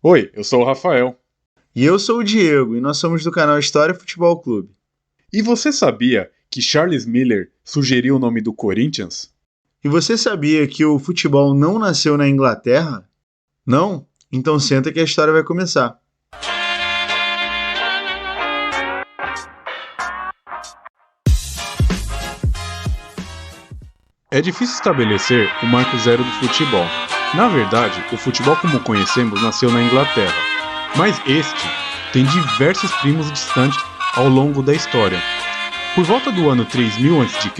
Oi, eu sou o Rafael. E eu sou o Diego, e nós somos do canal História Futebol Clube. E você sabia que Charles Miller sugeriu o nome do Corinthians? E você sabia que o futebol não nasceu na Inglaterra? Não? Então senta que a história vai começar. É difícil estabelecer o marco zero do futebol. Na verdade, o futebol como conhecemos nasceu na Inglaterra, mas este tem diversos primos distantes ao longo da história. Por volta do ano 3000 a.C.,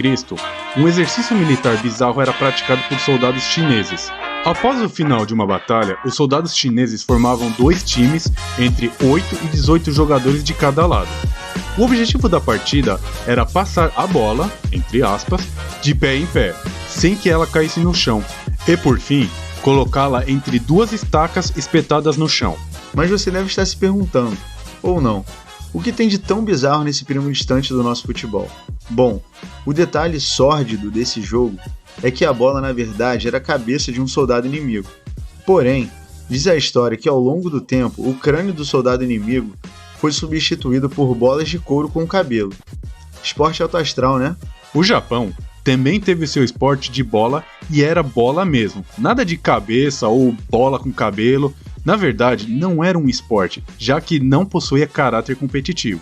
um exercício militar bizarro era praticado por soldados chineses. Após o final de uma batalha, os soldados chineses formavam dois times entre 8 e 18 jogadores de cada lado. O objetivo da partida era passar a bola, entre aspas, de pé em pé, sem que ela caísse no chão, e por fim, colocá-la entre duas estacas espetadas no chão. Mas você deve estar se perguntando, ou não, o que tem de tão bizarro nesse primo distante do nosso futebol? Bom, o detalhe sórdido desse jogo é que a bola na verdade era a cabeça de um soldado inimigo. Porém, diz a história que ao longo do tempo o crânio do soldado inimigo foi substituído por bolas de couro com cabelo. Esporte alto astral, né? O Japão também teve seu esporte de bola e era bola mesmo, nada de cabeça ou bola com cabelo. Na verdade, não era um esporte, já que não possuía caráter competitivo.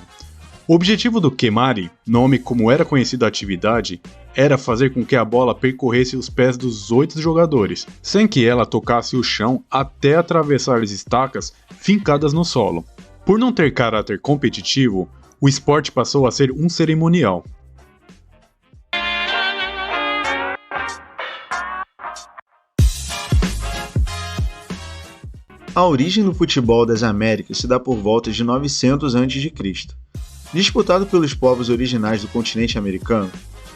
O objetivo do Kemari, nome como era conhecida a atividade, era fazer com que a bola percorresse os pés dos 8 jogadores, sem que ela tocasse o chão até atravessar as estacas fincadas no solo. Por não ter caráter competitivo, o esporte passou a ser um cerimonial. A origem do futebol das Américas se dá por volta de 900 a.C. Disputado pelos povos originais do continente americano,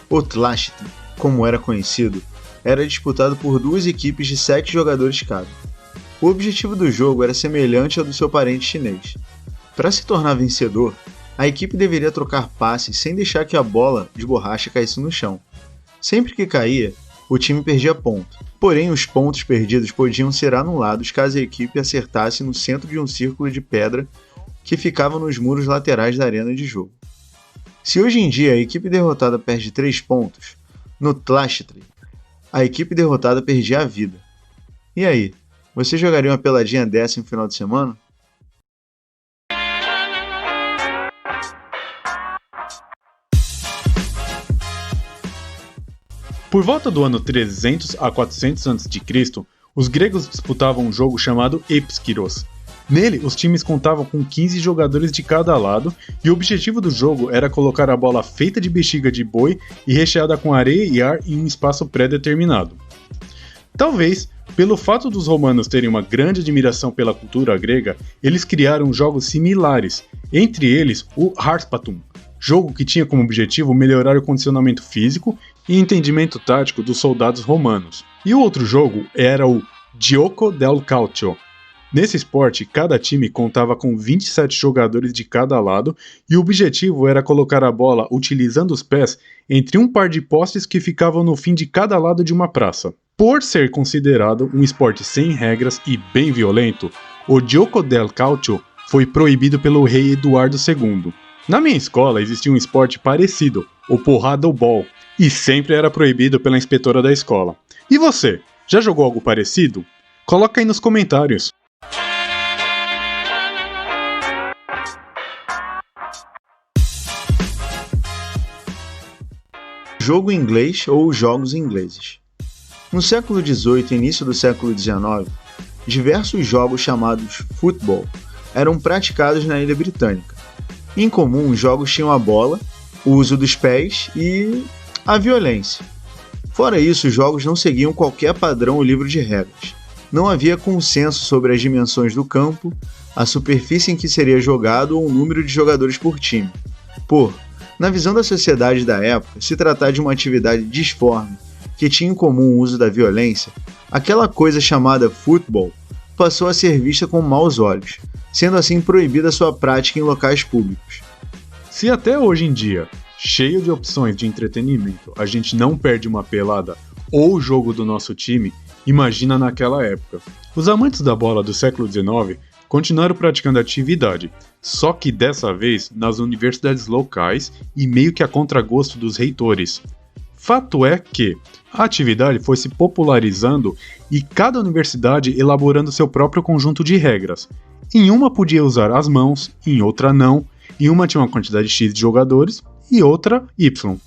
o Tlachtli, como era conhecido, era disputado por duas equipes de 7 jogadores cada. O objetivo do jogo era semelhante ao do seu parente chinês. Para se tornar vencedor, a equipe deveria trocar passes sem deixar que a bola de borracha caísse no chão. Sempre que caía, o time perdia ponto. Porém, os pontos perdidos podiam ser anulados caso a equipe acertasse no centro de um círculo de pedra que ficava nos muros laterais da arena de jogo. Se hoje em dia a equipe derrotada perde 3 pontos, no Tlachtli, a equipe derrotada perdia a vida. E aí, você jogaria uma peladinha dessa em final de semana? Por volta do ano 300 a 400 a.C., os gregos disputavam um jogo chamado Epskiros. Nele, os times contavam com 15 jogadores de cada lado e o objetivo do jogo era colocar a bola feita de bexiga de boi e recheada com areia e ar em um espaço pré-determinado. Talvez, pelo fato dos romanos terem uma grande admiração pela cultura grega, eles criaram jogos similares, entre eles o Harspatum, jogo que tinha como objetivo melhorar o condicionamento físico e entendimento tático dos soldados romanos. E o outro jogo era o Gioco del Calcio. Nesse esporte, cada time contava com 27 jogadores de cada lado e o objetivo era colocar a bola utilizando os pés entre um par de postes que ficavam no fim de cada lado de uma praça. Por ser considerado um esporte sem regras e bem violento, o Gioco del Calcio foi proibido pelo rei Eduardo II. Na minha escola existia um esporte parecido, o porrada ball, e sempre era proibido pela inspetora da escola. E você, já jogou algo parecido? Coloca aí nos comentários. Jogo inglês ou jogos ingleses. No século XVIII e início do século XIX, diversos jogos chamados football eram praticados na Ilha Britânica. Em comum, os jogos tinham a bola, o uso dos pés e a violência. Fora isso, os jogos não seguiam qualquer padrão ou livro de regras. Não havia consenso sobre as dimensões do campo, a superfície em que seria jogado ou o número de jogadores por time. Na visão da sociedade da época, se tratar de uma atividade disforme que tinha em comum o uso da violência, aquela coisa chamada futebol passou a ser vista com maus olhos, sendo assim proibida sua prática em locais públicos. Se até hoje em dia, cheio de opções de entretenimento, a gente não perde uma pelada ou o jogo do nosso time, imagina naquela época. Os amantes da bola do século XIX continuaram praticando a atividade, só que dessa vez nas universidades locais e meio que a contragosto dos reitores. Fato é que a atividade foi se popularizando e cada universidade elaborando seu próprio conjunto de regras. Em uma podia usar as mãos, em outra não, em uma tinha uma quantidade X de jogadores e outra Y.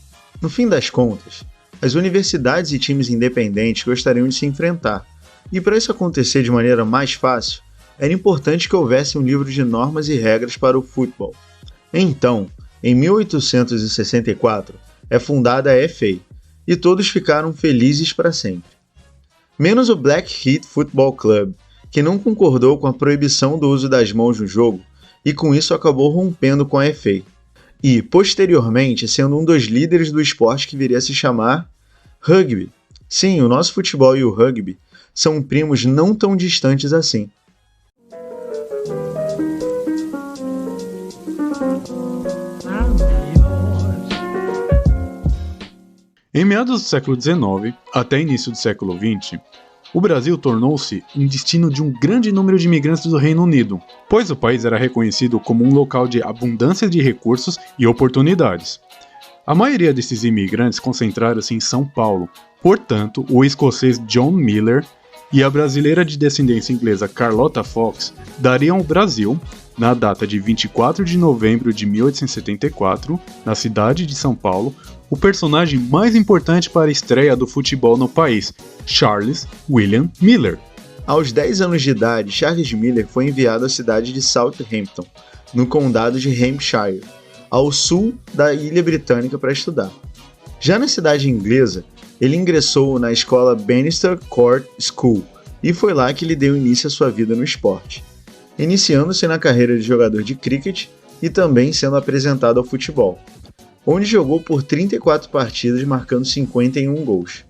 No fim das contas, as universidades e times independentes gostariam de se enfrentar, e para isso acontecer de maneira mais fácil, era importante que houvesse um livro de normas e regras para o futebol. Então, em 1864, é fundada a FA, e todos ficaram felizes para sempre. Menos o Blackheath Football Club, que não concordou com a proibição do uso das mãos no jogo, e com isso acabou rompendo com a FA. E, posteriormente, sendo um dos líderes do esporte que viria a se chamar rugby. Sim, o nosso futebol e o rugby são primos não tão distantes assim. Em meados do século XIX até início do século XX, o Brasil tornou-se um destino de um grande número de imigrantes do Reino Unido, pois o país era reconhecido como um local de abundância de recursos e oportunidades. A maioria desses imigrantes concentraram-se em São Paulo, portanto, o escocês John Miller e a brasileira de descendência inglesa Carlotta Fox dariam ao Brasil, na data de 24 de novembro de 1874, na cidade de São Paulo, o personagem mais importante para a estreia do futebol no país, Charles William Miller. Aos 10 anos de idade, Charles Miller foi enviado à cidade de Southampton, no condado de Hampshire, ao sul da Ilha Britânica para estudar. Já na cidade inglesa, ele ingressou na escola Bannister Court School e foi lá que ele deu início à sua vida no esporte, iniciando-se na carreira de jogador de cricket e também sendo apresentado ao futebol, onde jogou por 34 partidas marcando 51 gols.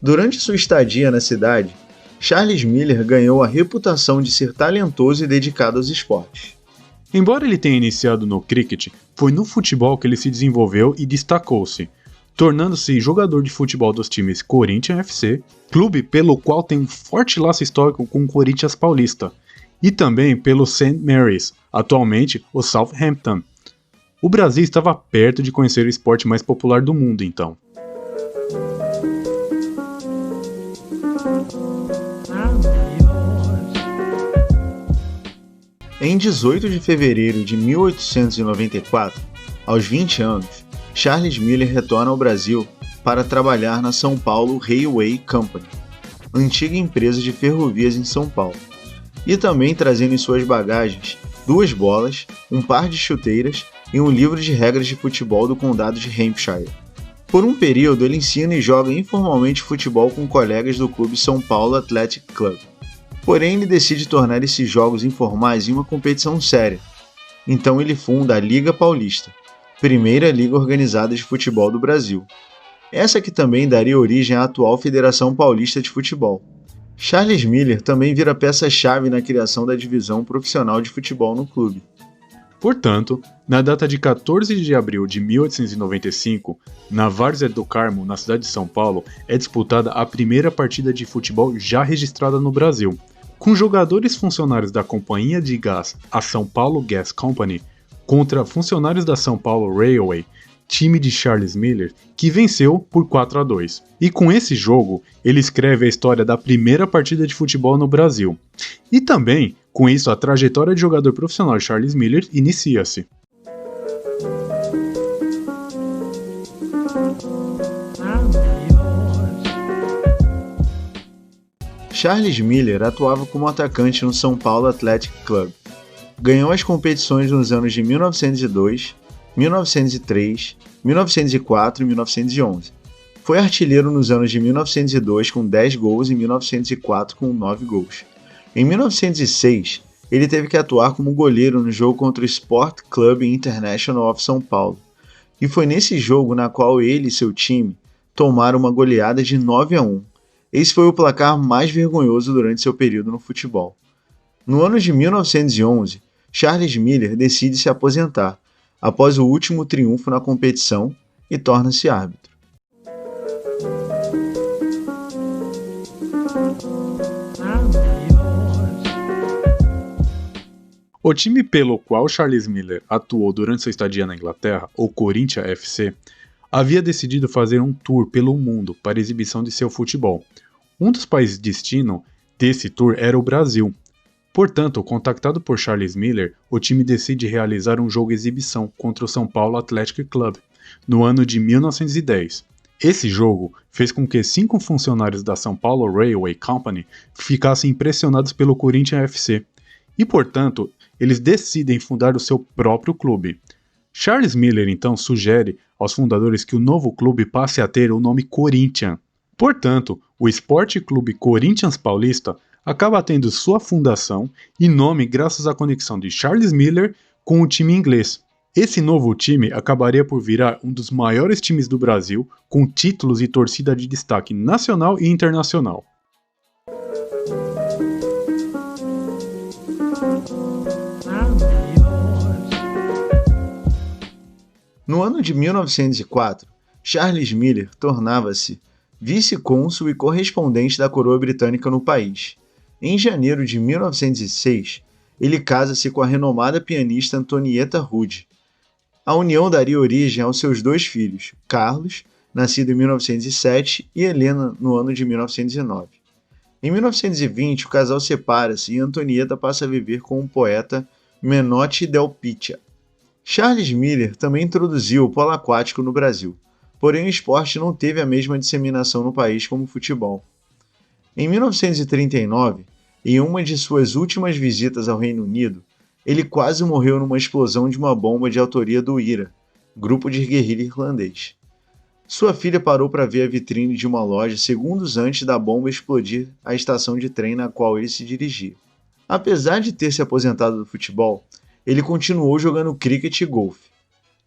Durante sua estadia na cidade, Charles Miller ganhou a reputação de ser talentoso e dedicado aos esportes. Embora ele tenha iniciado no cricket, foi no futebol que ele se desenvolveu e destacou-se, tornando-se jogador de futebol dos times Corinthians FC, clube pelo qual tem um forte laço histórico com o Corinthians Paulista, e também pelo St. Mary's, atualmente o Southampton. O Brasil estava perto de conhecer o esporte mais popular do mundo, então. Em 18 de fevereiro de 1894, aos 20 anos, Charles Miller retorna ao Brasil para trabalhar na São Paulo Railway Company, antiga empresa de ferrovias em São Paulo, e também trazendo em suas bagagens 2 bolas, um par de chuteiras e um livro de regras de futebol do condado de Hampshire. Por um período, ele ensina e joga informalmente futebol com colegas do clube São Paulo Athletic Club. Porém, ele decide tornar esses jogos informais em uma competição séria. Então ele funda a Liga Paulista, primeira liga organizada de futebol do Brasil. Essa que também daria origem à atual Federação Paulista de Futebol. Charles Miller também vira peça-chave na criação da divisão profissional de futebol no clube. Portanto, na data de 14 de abril de 1895, na Várzea do Carmo, na cidade de São Paulo, é disputada a primeira partida de futebol já registrada no Brasil, com jogadores funcionários da Companhia de Gás, a São Paulo Gas Company, contra funcionários da São Paulo Railway, time de Charles Miller, que venceu por 4-2. E com esse jogo, ele escreve a história da primeira partida de futebol no Brasil. E também, com isso, a trajetória de jogador profissional de Charles Miller inicia-se. Charles Miller atuava como atacante no São Paulo Athletic Club. Ganhou as competições nos anos de 1902, 1903, 1904 e 1911. Foi artilheiro nos anos de 1902 com 10 gols e 1904 com 9 gols. Em 1906, ele teve que atuar como goleiro no jogo contra o Sport Club International of São Paulo. E foi nesse jogo na qual ele e seu time tomaram uma goleada de 9-1. Esse foi o placar mais vergonhoso durante seu período no futebol. No ano de 1911, Charles Miller decide se aposentar, após o último triunfo na competição, e torna-se árbitro. O time pelo qual Charles Miller atuou durante sua estadia na Inglaterra, o Corinthians FC, havia decidido fazer um tour pelo mundo para exibição de seu futebol. Um dos países destino desse tour era o Brasil. Portanto, contactado por Charles Miller, o time decide realizar um jogo exibição contra o São Paulo Athletic Club, no ano de 1910. Esse jogo fez com que 5 funcionários da São Paulo Railway Company ficassem impressionados pelo Corinthians FC, e portanto, eles decidem fundar o seu próprio clube. Charles Miller então sugere aos fundadores que o novo clube passe a ter o nome Corinthians. Portanto, o Esporte Clube Corinthians Paulista acaba tendo sua fundação e nome graças à conexão de Charles Miller com o time inglês. Esse novo time acabaria por virar um dos maiores times do Brasil, com títulos e torcida de destaque nacional e internacional. No ano de 1904, Charles Miller tornava-se vice-cônsul e correspondente da coroa britânica no país. Em janeiro de 1906, ele casa-se com a renomada pianista Antonieta Rudd. A união daria origem aos seus 2 filhos, Carlos, nascido em 1907, e Helena, no ano de 1909. Em 1920, o casal separa-se e Antonieta passa a viver com o poeta Menotti del Pitta. Charles Miller também introduziu o polo aquático no Brasil, porém o esporte não teve a mesma disseminação no país como o futebol. Em 1939, em uma de suas últimas visitas ao Reino Unido, ele quase morreu numa explosão de uma bomba de autoria do IRA, grupo de guerrilha irlandês. Sua filha parou para ver a vitrine de uma loja segundos antes da bomba explodir a estação de trem na qual ele se dirigia. Apesar de ter se aposentado do futebol, ele continuou jogando cricket e golfe.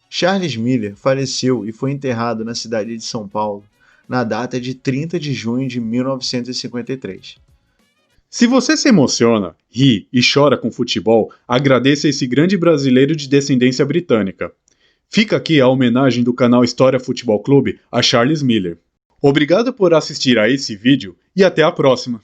Charles Miller faleceu e foi enterrado na cidade de São Paulo na data de 30 de junho de 1953. Se você se emociona, ri e chora com futebol, agradeça a esse grande brasileiro de descendência britânica. Fica aqui a homenagem do canal História Futebol Clube a Charles Miller. Obrigado por assistir a esse vídeo e até a próxima!